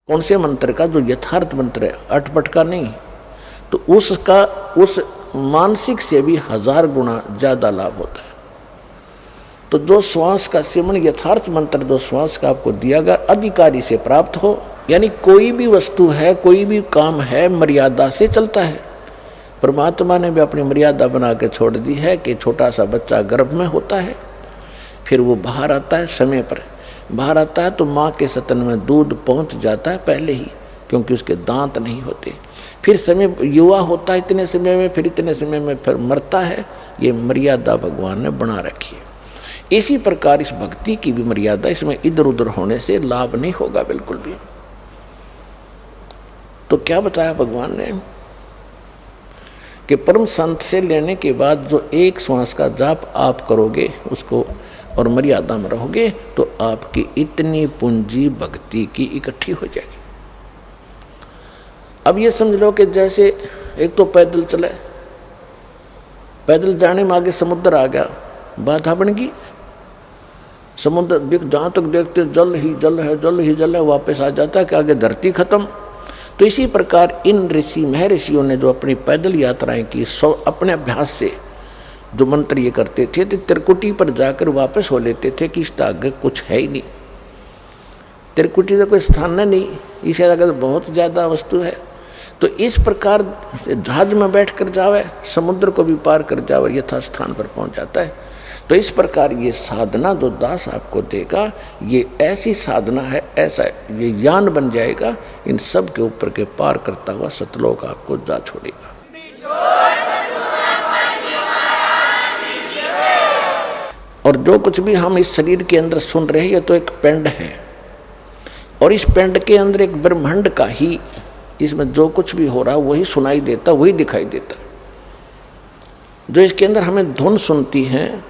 कौन से मंत्र का? जो यथार्थ मंत्र है, अटपट का नहीं। तो उसका उस मानसिक से भी 1000 गुना ज्यादा लाभ होता है। तो जो श्वास का सेवन, यथार्थ मंत्र जो श्वास का आपको दिया गया अधिकारी से प्राप्त हो, यानी कोई भी वस्तु है, कोई भी काम है, मर्यादा से चलता है। परमात्मा ने भी अपनी मर्यादा बना के छोड़ दी है कि छोटा सा बच्चा गर्भ में होता है, फिर वो बाहर आता है, समय पर बाहर आता है तो माँ के स्तन में दूध पहुँच जाता है पहले ही, क्योंकि उसके दांत नहीं होते। फिर समय युवा होता है इतने समय में, फिर इतने समय में फिर मरता है। ये मर्यादा भगवान ने बना रखी है। इसी प्रकार इस भक्ति की भी मर्यादा, इसमें इधर उधर होने से लाभ नहीं होगा बिल्कुल भी। तो क्या बताया भगवान ने कि परम संत से लेने के बाद जो एक श्वास का जाप आप करोगे उसको और मर्यादा में रहोगे तो आपकी इतनी पूंजी भक्ति की इकट्ठी हो जाएगी। अब ये समझ लो कि जैसे एक तो पैदल चले, पैदल जाने में आगे समुद्र आ गया, बाधा बन गई। समुद्र जहाँ तक देखते जल ही जल है, जल ही जल है, वापस आ जाता है कि आगे धरती खत्म। तो इसी प्रकार इन ऋषि महर्षियों ने जो अपनी पैदल यात्राएं की, अपने अभ्यास से जो मंत्र ये करते थे तो त्रिकुटी पर जाकर वापस हो लेते थे कि इसका आगे कुछ है ही नहीं, त्रिकुटी का कोई स्थान नहीं, इसे अगर बहुत ज़्यादा वस्तु है। तो इस प्रकार जहाज में बैठ कर जावे, समुद्र को भी पार कर जावे, यथा स्थान पर पहुंच जाता है। तो इस प्रकार ये साधना जो दास आपको देगा, ये ऐसी साधना है, ऐसा ये यान बन जाएगा, इन सब के ऊपर के पार करता हुआ सतलोक आपको जा छोड़ेगा। और जो कुछ भी हम इस शरीर के अंदर सुन रहे हैं, ये तो एक पिंड है, और इस पिंड के अंदर एक ब्रह्मांड का ही, इसमें जो कुछ भी हो रहा है वही सुनाई देता, वही दिखाई देता। जो इसके अंदर हमें धुन सुनती हैं,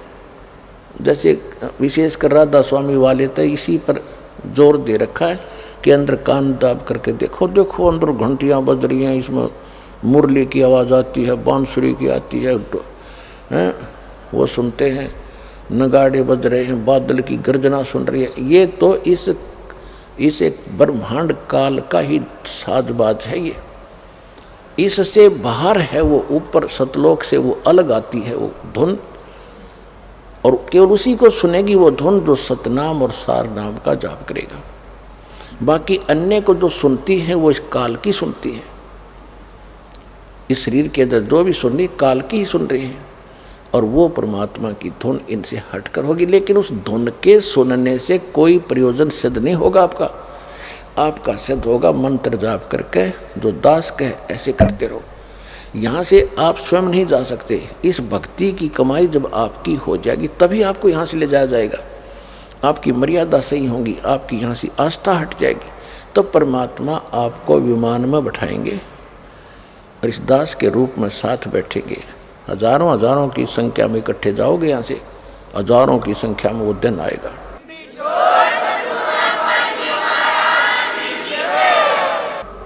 जैसे विशेषकर राधा स्वामी वाले तो इसी पर जोर दे रखा है कि अंदर कान दाब करके देखो, देखो अंदर घंटियाँ बज रही हैं, इसमें मुरली की आवाज़ आती है, बांसुरी की आती है, वो सुनते हैं, नगाड़े बज रहे हैं, बादल की गर्जना सुन रही है। ये तो इस एक ब्रह्मांड काल का ही साजबाज है। ये इससे बाहर है, वो ऊपर सतलोक से वो अलग आती है वो धुन, और केवल उसी को सुनेगी वो धुन जो सतनाम और सार नाम का जाप करेगा। बाकी अन्य को जो सुनती है वो इस काल की सुनती है। इस शरीर के अंदर जो भी सुन रही काल की ही सुन रही है, और वो परमात्मा की धुन इनसे हटकर होगी। लेकिन उस धुन के सुनने से कोई प्रयोजन सिद्ध नहीं होगा आपका। आपका सिद्ध होगा मंत्र जाप करके, जो दास कहे ऐसे करते रहो। यहाँ से आप स्वयं नहीं जा सकते। इस भक्ति की कमाई जब आपकी हो जाएगी तभी आपको यहाँ से ले जाया जाएगा। आपकी मर्यादा सही होगी, आपकी यहाँ से आस्था हट जाएगी, तो परमात्मा आपको विमान में बैठाएंगे और इस दास के रूप में साथ बैठेंगे। हजारों हजारों की संख्या में इकट्ठे जाओगे, यहाँ से हजारों की संख्या में वो दिन आएगा।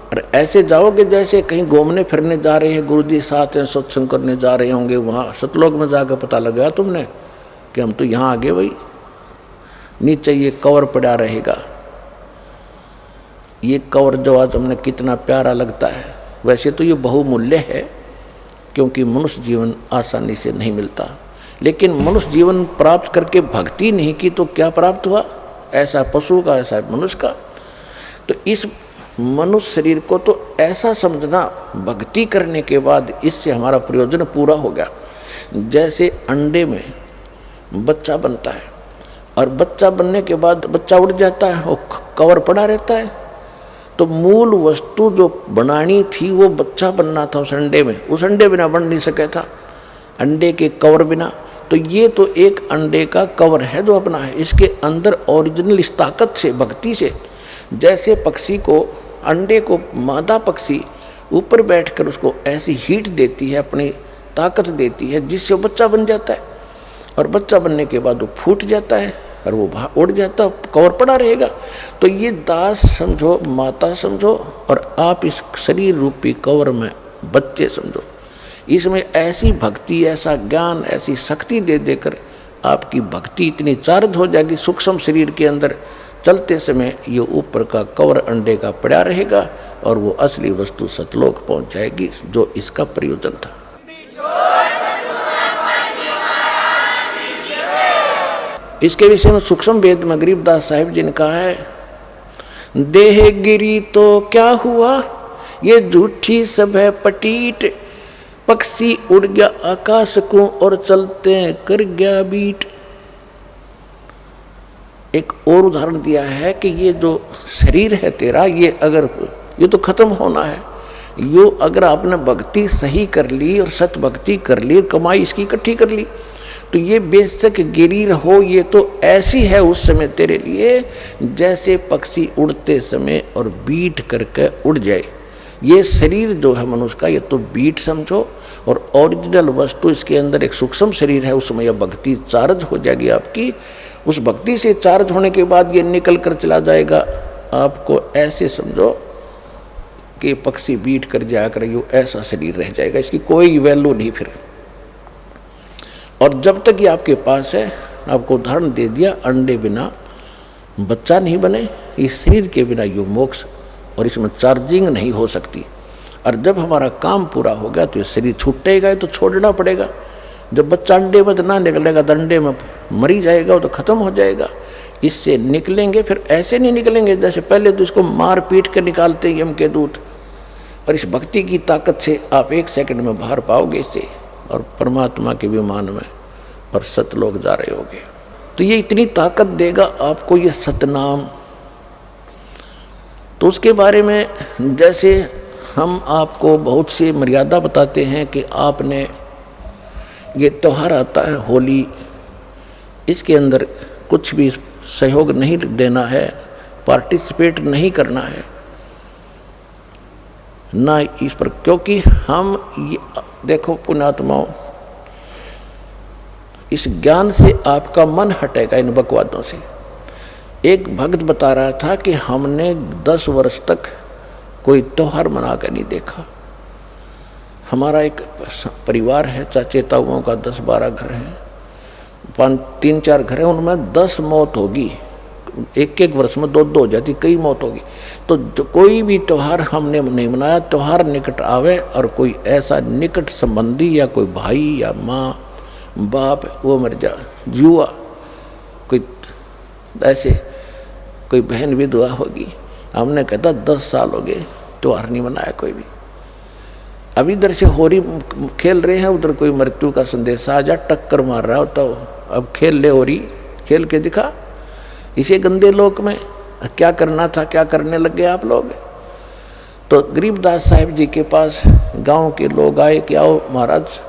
और ऐसे जाओगे जैसे कहीं घूमने फिरने जा रहे हैं, गुरुजी साथ हैं, सत्संग करने जा रहे होंगे, वहाँ सतलोक में जाकर पता लगा तुमने कि हम तो यहाँ आ गए भाई। नीचे ये कवर पड़ा रहेगा, ये कवर जो आज हमने कितना प्यारा लगता है। वैसे तो ये बहुमूल्य है, क्योंकि मनुष्य जीवन आसानी से नहीं मिलता, लेकिन मनुष्य जीवन प्राप्त करके भक्ति नहीं की तो क्या प्राप्त हुआ? ऐसा पशु का, ऐसा मनुष्य का। तो इस मनुष्य शरीर को तो ऐसा समझना, भक्ति करने के बाद इससे हमारा प्रयोजन पूरा हो गया। जैसे अंडे में बच्चा बनता है और बच्चा बनने के बाद बच्चा उड़ जाता है और कवर पड़ा रहता है, तो मूल वस्तु जो बनानी थी वो बच्चा बनना था उस अंडे में, उस अंडे बिना बन नहीं सके था, अंडे के कवर बिना। तो ये तो एक अंडे का कवर है जो अपना है, इसके अंदर ओरिजिनल इस ताकत से, भक्ति से, जैसे पक्षी को, अंडे को मादा पक्षी ऊपर बैठकर उसको ऐसी हीट देती है, अपनी ताकत देती है, जिससे वो बच्चा बन जाता है। और बच्चा बनने के बाद वो फूट जाता है और वो उड़ जाता, कवर पड़ा रहेगा। तो ये दास समझो, माता समझो, और आप इस शरीर रूपी कवर में बच्चे समझो। इसमें ऐसी भक्ति, ऐसा ज्ञान, ऐसी शक्ति दे देकर आपकी भक्ति इतनी चार्ज हो जाएगी सूक्ष्म शरीर के अंदर, चलते समय ये ऊपर का कवर अंडे का पड़ा रहेगा और वो असली वस्तु सतलोक पहुंच जाएगी, जो इसका प्रयोजन था। इसके विषय में सूक्ष्म वेद में गरीबदास साहिब जी ने कहा है, देह गिरी तो क्या हुआ, ये झूठी सब है पटीट, पक्षी उड़ गया आकाश को और चलते कर गया बीट। एक और उदाहरण दिया है कि ये जो शरीर है तेरा, ये तो खत्म होना है, यो अगर आपने भक्ति सही कर ली और सत भक्ति कर ली, कमाई इसकी इकट्ठी कर ली, तो ये बेशक गिरी रहो, ये तो ऐसी है उस समय तेरे लिए जैसे पक्षी उड़ते समय और बीट करके उड़ जाए। ये शरीर जो है मनुष्य का, ये तो बीट समझो, और ओरिजिनल वस्तु इसके अंदर एक सूक्ष्म शरीर है, उसमें यह भक्ति चार्ज हो जाएगी आपकी। उस भक्ति से चार्ज होने के बाद ये निकल कर चला जाएगा। आपको ऐसे समझो कि पक्षी बीट कर जाया कर, ऐसा शरीर रह जाएगा, इसकी कोई वैल्यू नहीं फिर। और जब तक ये आपके पास है, आपको उदाहरण दे दिया, अंडे बिना बच्चा नहीं बने, इस शरीर के बिना यो मोक्ष, और इसमें चार्जिंग नहीं हो सकती। और जब हमारा काम पूरा हो गया तो ये शरीर छूटेगा, तो छोड़ना पड़ेगा। जब बच्चा अंडे में ना निकलेगा तो अंडे में मरी जाएगा, तो खत्म हो जाएगा। इससे निकलेंगे, फिर ऐसे नहीं निकलेंगे जैसे पहले तो इसको मार पीट कर निकालते यम के दूत, और इस भक्ति की ताकत से आप 1 सेकंड में बाहर पाओगे इससे, और परमात्मा के विमान में और सतलोक जा रहे होगे। तो ये इतनी ताकत देगा आपको ये सतनाम। तो उसके बारे में जैसे हम आपको बहुत सी मर्यादा बताते हैं कि आपने ये त्यौहार आता है होली, इसके अंदर कुछ भी सहयोग नहीं देना है, पार्टिसिपेट नहीं करना है ना इस पर, क्योंकि हम ये देखो पुण्यात्माओं, इस ज्ञान से आपका मन हटेगा इन बकवादों से। एक भक्त बता रहा था कि हमने 10 वर्ष तक कोई त्यौहार मना कर नहीं देखा। हमारा एक परिवार है, चाचे ताऊओं का 10-12 घर हैं, 3-4 घर हैं, उनमें 10 मौत होगी, एक वर्ष में 2 हो जाती, कई मौत होगी। तो जो कोई भी त्यौहार हमने नहीं मनाया। त्यौहार निकट आवे और कोई ऐसा निकट संबंधी या कोई भाई या माँ बाप वो मर जा, युवा कोई ऐसे कोई बहन विधवा होगी, हमने कहता 10 साल हो गए त्यौहार नहीं मनाया कोई भी। अब इधर से होरी खेल रहे हैं, उधर कोई मृत्यु का संदेश आ जा, टक्कर मार रहा होता हो, अब खेल ले होरी, खेल के दिखा। इसे गंदे लोक में क्या करना था, क्या करने लग गए आप लोग। तो गरीबदास साहिब जी के पास गांव के लोग आए कि आओ महाराज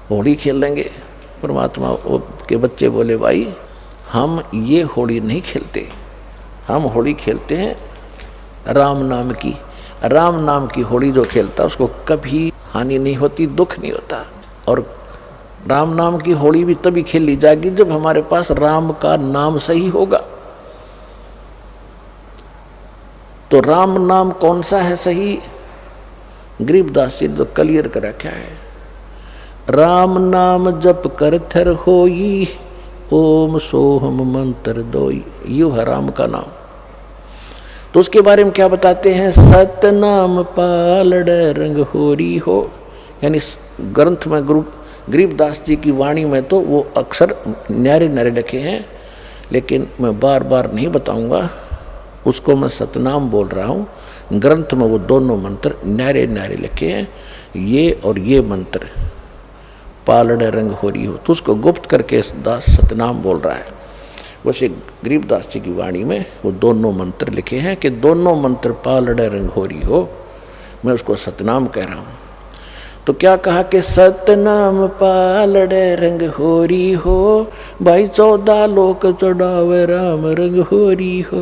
होली खेल लेंगे। परमात्मा के बच्चे बोले भाई हम ये होली नहीं खेलते, हम होली खेलते हैं राम नाम की। राम नाम की होली जो खेलता उसको कभी हानि नहीं होती, दुख नहीं होता। और राम नाम की होली भी तभी खेली जाएगी जब हमारे पास राम का नाम सही होगा। तो राम नाम कौन सा है सही? गरीबदास जी तो क्लियर कर रखा है, राम नाम जप कर थर होई, ओम सोहम मंत्र दोई, यू है राम का नाम। तो उसके बारे में क्या बताते हैं, सतनाम पालड़ रंग होरी हो। यानी ग्रंथ में गरीबदास जी की वाणी में तो वो अक्षर न्यारे न्यारे लिखे हैं, लेकिन मैं बार बार नहीं बताऊंगा, उसको मैं सतनाम बोल रहा हूँ। ग्रंथ में वो दोनों मंत्र न्यारे न्यारे लिखे हैं, ये और ये मंत्र पालड़ रंग होरी हो, तो उसको गुप्त करके दास सतनाम बोल रहा है। वैसे गरीबदास जी की वाणी में वो दोनों मंत्र लिखे हैं कि दोनों मंत्र पालड़ रंग होरी हो, मैं उसको सतनाम कह रहा हूँ। तो क्या कहा कि सतनाम पालड़ रंग होरी हो, भाई 14 लोक चढ़ावे राम रंग होरी हो,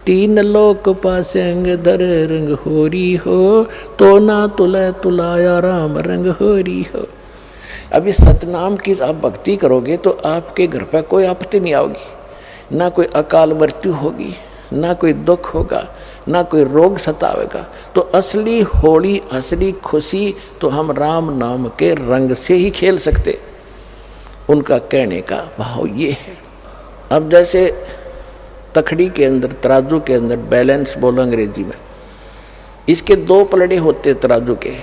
3 लोक पासेंग धर रंग होरी हो, तो ना तुले तुलाया राम रंग होरी हो। अब इस सतनाम की आप भक्ति करोगे तो आपके घर पर कोई आपत्ति नहीं आओगी, ना कोई अकाल मृत्यु होगी, ना कोई दुख होगा, ना कोई रोग सतावेगा। तो असली होली, असली खुशी तो हम राम नाम के रंग से ही खेल सकते। उनका कहने का भाव ये है। अब जैसे तखड़ी के अंदर, तराजू के अंदर बैलेंस बोलो अंग्रेजी में, इसके 2 पलड़े होते तराजू के,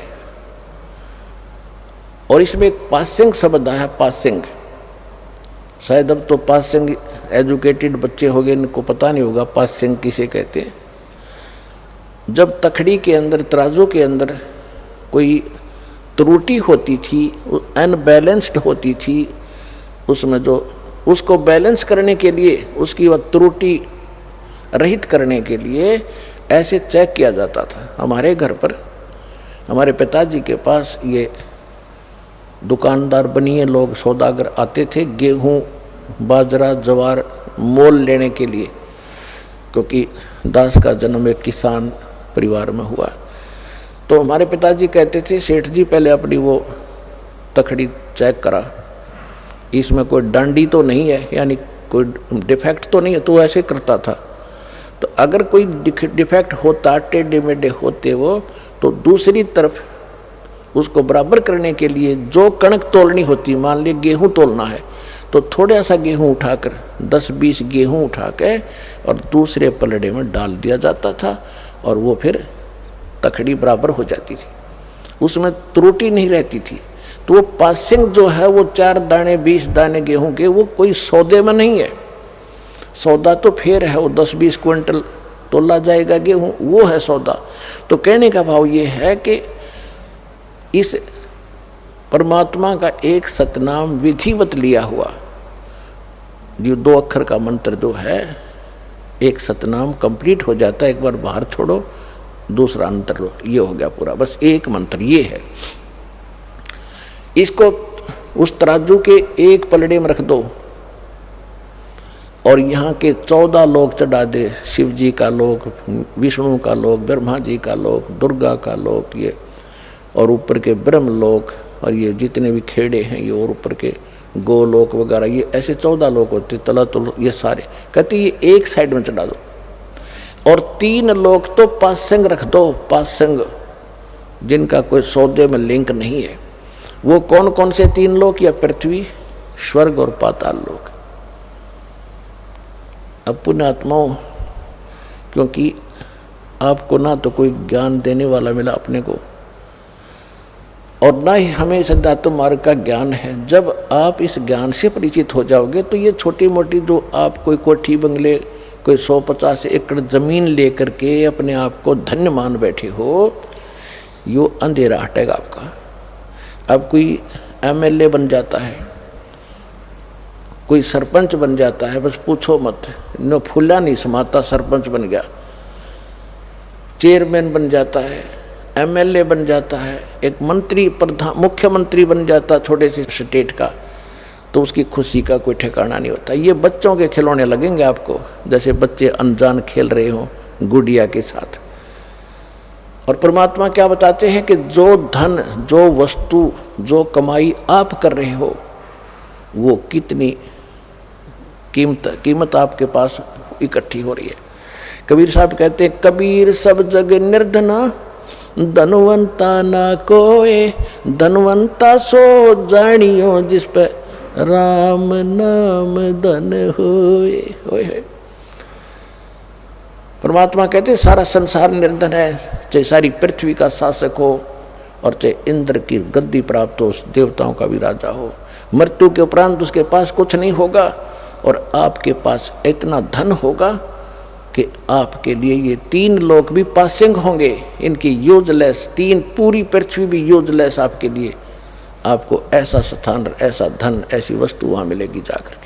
और इसमें एक पासिंग शब्द आया, पासिंग। शायद अब तो पासिंग एजुकेटेड बच्चे हो गए, इनको पता नहीं होगा पासिंग किसे कहते हैं। जब तखड़ी के अंदर, तराजू के अंदर कोई त्रुटि होती थी, अनबैलेंस्ड होती थी, उसमें जो उसको बैलेंस करने के लिए, उसकी वह त्रुटि रहित करने के लिए ऐसे चेक किया जाता था। हमारे घर पर हमारे पिताजी के पास ये दुकानदार बनिए लोग, सौदागर आते थे गेहूं, बाजरा, ज्वार मोल लेने के लिए, क्योंकि दास का जन्म एक किसान परिवार में हुआ। तो हमारे पिताजी कहते थे, सेठ जी पहले अपनी वो तखड़ी चेक करा, इसमें कोई डांडी तो नहीं है, यानी कोई डिफेक्ट तो नहीं है। तो ऐसे करता था। तो अगर कोई डिफेक्ट होता, टेढ़े मेढ़े होते वो, तो दूसरी तरफ उसको बराबर करने के लिए जो कणक तोलनी होती, मान ली गेहूं तोलना है, तो थोड़ा सा गेहूं उठाकर 10-20 गेहूं उठा के और दूसरे पलड़े में डाल दिया जाता था, और वो फिर तखड़ी बराबर हो जाती थी, उसमें त्रुटि नहीं रहती थी। तो वो पासिंग जो है, वो 4 दाने 20 दाने गेहूं के, वो कोई सौदे में नहीं है। सौदा तो फिर है, वो 10-20 क्विंटल तोला जाएगा गेहूं, वो है सौदा। तो कहने का भाव ये है कि इस परमात्मा का एक सतनाम विधिवत लिया हुआ, जो 2 अक्षर का मंत्र जो है, एक सतनाम कंप्लीट हो जाता है। एक बार बाहर छोड़ो, दूसरा अंतर लो, ये हो गया पूरा, बस एक मंत्र ये है। इसको उस तराजू के एक पलड़े में रख दो और यहाँ के 14 लोग चढ़ा दे, शिव जी का लोक, विष्णु का लोक, ब्रह्मा जी का लोक, दुर्गा का लोक, ये और ऊपर के ब्रह्म लोक, और ये जितने भी खेड़े हैं ये, और ऊपर के गोलोक वगैरह, ये ऐसे 14 लोक होते, तलातुल, ये सारे कहते ये एक साइड में चढ़ा दो। और 3 लोक तो पासंग रख दो, पासंग जिनका कोई सौदे में लिंक नहीं है। वो कौन कौन से 3 लोक? या पृथ्वी, स्वर्ग और पाताल लोक। अब पुण्यात्माओं, क्योंकि आपको ना तो कोई ज्ञान देने वाला मिला अपने को, और ना ही हमें सिद्धात्म मार्ग का ज्ञान है। जब आप इस ज्ञान से परिचित हो जाओगे तो ये छोटी मोटी जो आप कोई कोठी बंगले, कोई 150 एकड़ जमीन लेकर के अपने आप को धन्य मान बैठे हो, यो अंधेरा हटेगा आपका। अब कोई एमएलए बन जाता है, कोई सरपंच बन जाता है, बस पूछो मत, न फूला नहीं समाता, सरपंच बन गया, चेयरमैन बन जाता है, एमएलए बन जाता है, एक मंत्री, प्रधान, मुख्यमंत्री बन जाता छोटे से स्टेट का, तो उसकी खुशी का कोई ठिकाना नहीं होता। ये बच्चों के खिलौने लगेंगे आपको, जैसे बच्चे अनजान खेल रहे हो गुड़िया के साथ। और परमात्मा क्या बताते हैं कि जो धन, जो वस्तु, जो कमाई आप कर रहे हो, वो कितनी कीमत आपके पास इकट्ठी हो रही है। कबीर साहब कहते हैं, कबीर सब जग निर्धना, धनवंता ना कोय, धनवंता सो जानियो, जिस पे राम नाम धन होए। होए परमात्मा कहते सारा संसार निर्धन है, चाहे सारी पृथ्वी का शासक हो और चाहे इंद्र की गद्दी प्राप्त हो, देवताओं का भी राजा हो, मृत्यु के उपरांत उसके पास कुछ नहीं होगा, और आपके पास इतना धन होगा कि आपके लिए ये 3 लोक भी पासिंग होंगे, इनकी यूजलेस, 3 पूरी पृथ्वी भी यूजलेस आपके लिए। आपको ऐसा स्थान, ऐसा धन, ऐसी वस्तु वहाँ मिलेगी जाकर।